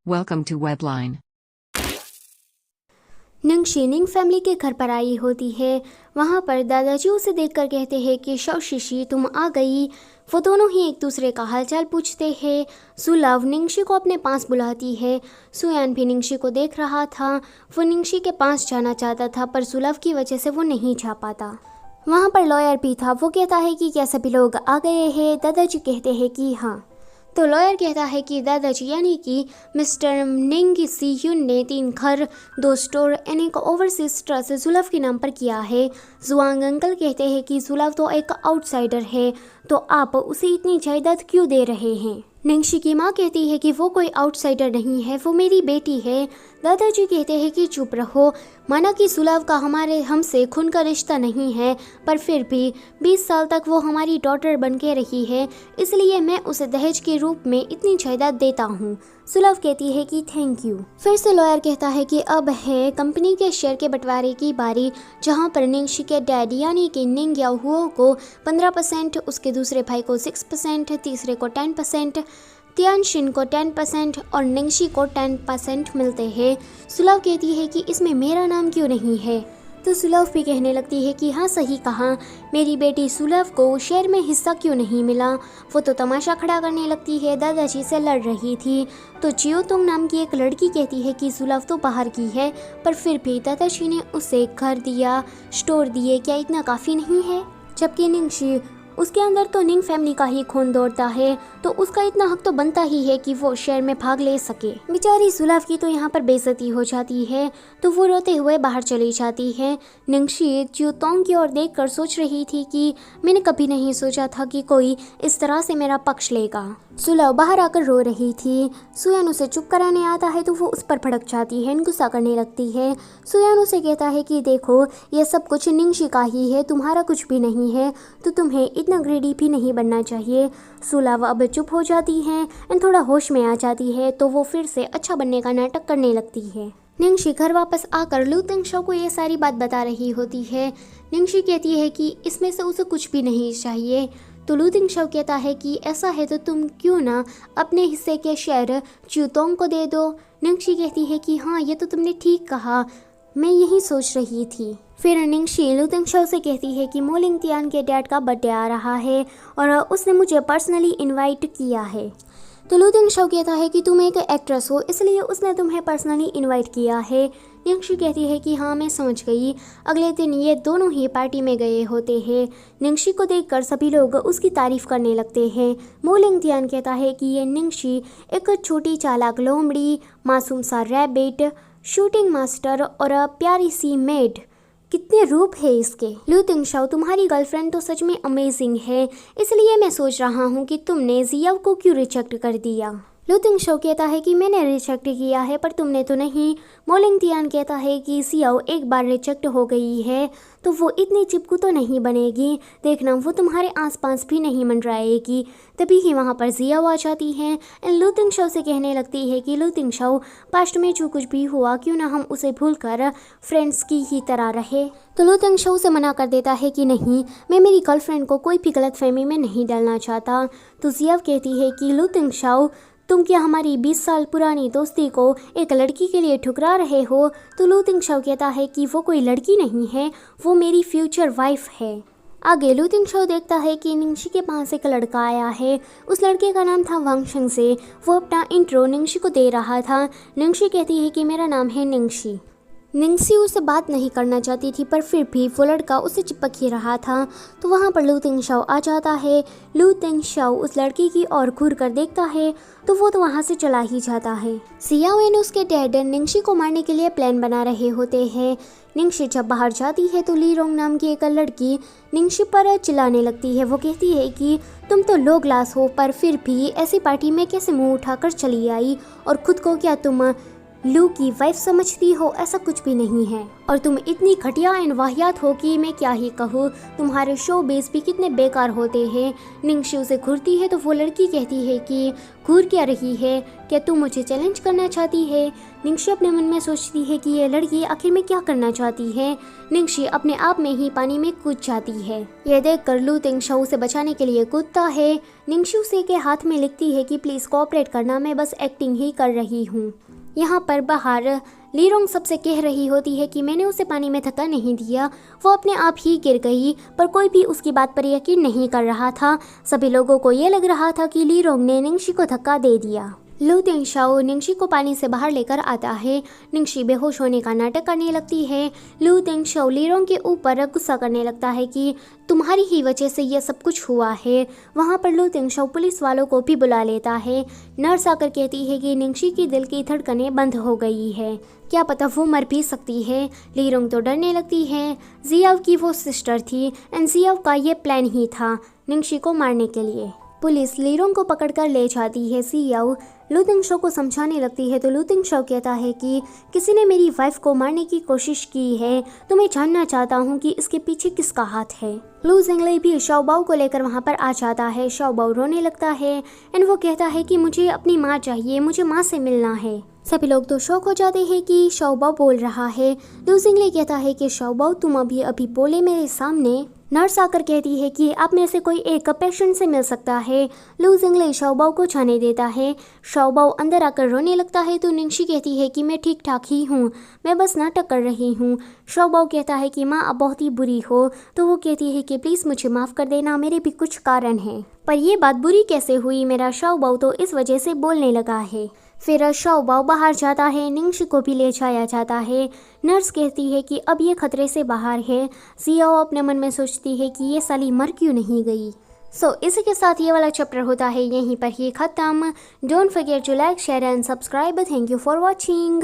Welcome to Webline. Ningshi Ning family के घर पर आई होती है। वहाँ पर दादाजी उसे देखकर कहते हैं कि शौशिशी तुम आ गई। वो दोनों ही एक दूसरे का हालचाल पूछते हैं। सुलव निंगशी को अपने पास बुलाती है। सुयान भी निंगशी को देख रहा था। वो निंगशी के पास जाना चाहता था पर सुलव की वजह से वो नहीं जा पाता। वहाँ पर लॉयर भी था। वो कहता है कि क्या सभी लोग आ गए हैं। दादाजी कहते हैं कि हाँ। तो लॉयर कहता है कि दादाजी यानी कि मिस्टर निंग सी ह्यून ने 3 घर, 2 स्टोर एंड एक ओवरसीज ट्रस्ट सुलभ के नाम पर किया है। जुआंग अंकल कहते हैं कि सुलभ तो एक आउटसाइडर है, तो आप उसे इतनी जायदाद क्यों दे रहे हैं। निंगशी की माँ कहती है कि वो कोई आउटसाइडर नहीं है, वो मेरी बेटी है। दादाजी कहते हैं कि चुप रहो। माना कि सुलभ का हमसे खून का रिश्ता नहीं है, पर फिर भी 20 साल तक वो हमारी डॉटर बन के रही है, इसलिए मैं उसे दहेज के रूप में इतनी जायदाद देता हूँ। सुलभ कहती है कि थैंक यू। फिर से लॉयर कहता है कि अब है कंपनी के शेयर के बंटवारे की बारी, जहाँ पर निंगशी के डैड यानी कि निंग याहुओ को 15%, उसके दूसरे भाई को 6%, तीसरे को 10%, तियानशिन को 10% और निंगशी को 10% मिलते हैं। सुलभ कहती है कि इसमें मेरा नाम क्यों नहीं है। तो सुलभ भी कहने लगती है कि हाँ सही कहा, मेरी बेटी सुलभ को शेयर में हिस्सा क्यों नहीं मिला। वो तो तमाशा खड़ा करने लगती है, दादाजी से लड़ रही थी। तो चियो तुंग नाम की एक लड़की कहती है कि सुलभ तो बाहर की है, पर फिर भी दादाजी ने उसे घर दिया, स्टोर दिए, क्या इतना काफ़ी नहीं है। जबकि निंगशी, उसके अंदर तो निंग फैमिली का ही खून दौड़ता है, तो उसका इतना हक तो बनता ही है कि वो शेयर में भाग ले सके। बेचारी सुलभ की तो यहाँ पर बेइज्जती हो जाती है, तो वो रोते हुए बाहर चली जाती है। निंगशी चियोतोंग की ओर देखकर सोच रही थी कि मैंने कभी नहीं सोचा था कि कोई इस तरह से मेरा पक्ष लेगा। सुलभ बाहर आकर रो रही थी। सुयान उसे चुप कराने आता है तो वो उस पर भड़क जाती है, गुस्सा करने लगती है। सुयान उसे कहता है कि देखो ये सब कुछ निंगशी का ही है, तुम्हारा कुछ भी नहीं है, तो तुम्हें इतना ग्रेडी भी नहीं बनना चाहिए। सुलभ अब चुप हो जाती है एंड थोड़ा होश में आ जाती है, तो वो फिर से अच्छा बनने का नाटक करने लगती है। निंगशी घर वापस आकर लू तिंगशाओ को ये सारी बात बता रही होती है। निंगशी कहती है कि इसमें से उसे कुछ भी नहीं चाहिए। तो लू तिंगशाओ कहता है कि ऐसा है तो तुम क्यों ना अपने हिस्से के शेयर चियोतोंग को दे दो। निंगशी कहती है कि हाँ ये तो तुमने ठीक कहा, मैं यही सोच रही थी। फिर निंगशी लू तिंगशाओ से कहती है कि मोलिंग तियान के डैड का बर्थडे आ रहा है और उसने मुझे पर्सनली इनवाइट किया है। तो लू तिंगशाओ कहता है कि तुम एक एक्ट्रेस हो, इसलिए उसने तुम्हें पर्सनली इनवाइट किया है। निंगशी कहती है कि हाँ मैं समझ गई। अगले दिन ये दोनों ही पार्टी में गए होते हैं। निंगशी को देखकर सभी लोग उसकी तारीफ करने लगते हैं। मोलिंग तियान कहता है कि ये निंगशी एक छोटी चालाक लोमड़ी, मासूम सा रैबिट, शूटिंग मास्टर और प्यारी सी मेड, कितने रूप है इसके। लू तिंगशाओ तुम्हारी गर्लफ्रेंड तो सच में अमेजिंग है, इसलिए मैं सोच रहा हूँ कि तुमने जियाओ को क्यों रिजेक्ट कर दिया। लू तिंगशाओ कहता है कि मैंने रिजेक्ट किया है पर तुमने तो नहीं। मोलिंग तियान कहता है कि जियाओ एक बार रिजेक्ट हो गई है तो वो इतनी चिपकू तो नहीं बनेगी, देखना वो तुम्हारे आसपास भी नहीं मंडराएगी। तभी ही वहाँ पर जियाओ आ जाती है एंड लू तिंगशाओ से कहने लगती है कि लू तिंगशाओ पास्ट में जो कुछ भी हुआ क्यों ना हम उसे भूलकर फ्रेंड्स की ही तरह रहे। तो लू तिंगशाओ से मना कर देता है कि नहीं, मैं मेरी गर्लफ्रेंड को कोई भी गलतफहमी में नहीं डालना चाहता। तो जियाओ कहती है कि लू तिंगशाओ तुम क्या हमारी 20 साल पुरानी दोस्ती को एक लड़की के लिए ठुकरा रहे हो। तो लू तिंगशाओ कहता है कि वो कोई लड़की नहीं है, वो मेरी फ्यूचर वाइफ है। आगे लू तिंगशाओ देखता है कि निंगशी के पास एक लड़का आया है। उस लड़के का नाम था वांग शंग से। वो अपना इंट्रो निंगशी को दे रहा था। निंगशी कहती है कि मेरा नाम है निंगशी। निंगशी उससे बात नहीं करना चाहती थी, पर फिर भी वो लड़का उसे चिपक ही रहा था। तो वहाँ पर लू तिंगशाओ आ जाता है। लू तिंगशाओ उस लड़की की ओर घूर कर देखता है तो वो तो वहाँ से चला ही जाता है। जियाओ एंड उसके डैड निंगशी को मारने के लिए प्लान बना रहे होते हैं। निंगशी जब बाहर जाती है तो ली रोंग नाम की एक लड़की निंगशी पर चिल्लाने लगती है। वो कहती है कि तुम तो लो क्लास हो, पर फिर भी ऐसी पार्टी में कैसे मुंह उठाकर चली आई, और खुद को क्या तुम लू की वाइफ समझती हो, ऐसा कुछ भी नहीं है। और तुम इतनी घटिया एंड वाहियात हो कि मैं क्या ही कहूँ। तुम्हारे शो बेस भी कितने बेकार होते हैं। निंगशी उसे घूरती है तो वो लड़की कहती है कि घूर क्या रही है, क्या तू मुझे चैलेंज करना चाहती है। निंगशी अपने मन में सोचती है कि ये लड़की आखिर में क्या करना चाहती है। निंगशी अपने आप में ही पानी में कूद जाती है। यह देखकर लू तिंगशाओ से बचाने के लिए कूदता है। निंगशी उसे के हाथ में लिखती है कि प्लीज कोऑपरेट करना, मैं बस एक्टिंग ही कर रही हूँ। यहाँ पर बाहर लीरोंग सबसे कह रही होती है कि मैंने उसे पानी में धक्का नहीं दिया, वो अपने आप ही गिर गई, पर कोई भी उसकी बात पर यकीन नहीं कर रहा था। सभी लोगों को ये लग रहा था कि लीरोंग ने निंगशी को धक्का दे दिया। लू तिंगशाओ निंगशी को पानी से बाहर लेकर आता है। निंगशी बेहोश होने का नाटक करने लगती है। लू तिंगशाओ लीरोंग के ऊपर गुस्सा करने लगता है कि तुम्हारी ही वजह से यह सब कुछ हुआ है। वहाँ पर लू तिंगशाओ पुलिस वालों को भी बुला लेता है। नर्स आकर कहती है कि निंगशी की दिल की धड़कनें बंद हो गई है, क्या पता वो मर भी सकती है। लीरोंग तो डरने लगती है। जियाओ की वो सिस्टर थी एंड जियाओ का ये प्लान ही था निंगशी को मारने के लिए। पुलिस लीरोंग को पकड़कर ले जाती है। जियाओ लू तिंगशाओ को समझाने लगती है तो लू तिंगशाओ कहता है कि किसी ने मेरी वाइफ को मारने की कोशिश की है, तो मैं जानना चाहता हूँ कि इसके पीछे किसका हाथ है। लू जिंगली भी शाओबाओ को लेकर वहाँ पर आ जाता है। शाओबाओ रोने लगता है एंड वो कहता है कि मुझे अपनी माँ चाहिए, मुझे माँ से मिलना है। सभी लोग तो शौक हो जाते हैं कि शाओबाओ बोल रहा है। लू जिंगली कहता है कि शाओबाओ तुम अभी बोले मेरे सामने। नर्स आकर कहती है कि आप में से कोई एक पेशेंट से मिल सकता है। लू जिंगली शाओबाओ को जाने देता है। शाओबाओ अंदर आकर रोने लगता है तो निंगशी कहती है कि मैं ठीक ठाक ही हूँ, मैं बस नाटक कर रही हूँ। शाओबाओ कहता है कि माँ अब बहुत ही बुरी हो, तो वो कहती है कि प्लीज़ मुझे माफ़ कर देना, मेरे भी कुछ कारण हैं। पर ये बात बुरी कैसे हुई, मेरा शाओबाओ तो इस वजह से बोलने लगा है। फिर शाओबाओ बाहर जाता है। निंगशी को भी ले जाया जाता है। नर्स कहती है कि अब ये खतरे से बाहर है। जियाओ अपने मन में सोचती है कि ये साली मर क्यों नहीं गई। इसी के साथ ये वाला चैप्टर होता है यहीं पर ही ख़त्म। Don't forget to like, share and subscribe. Thank you for watching.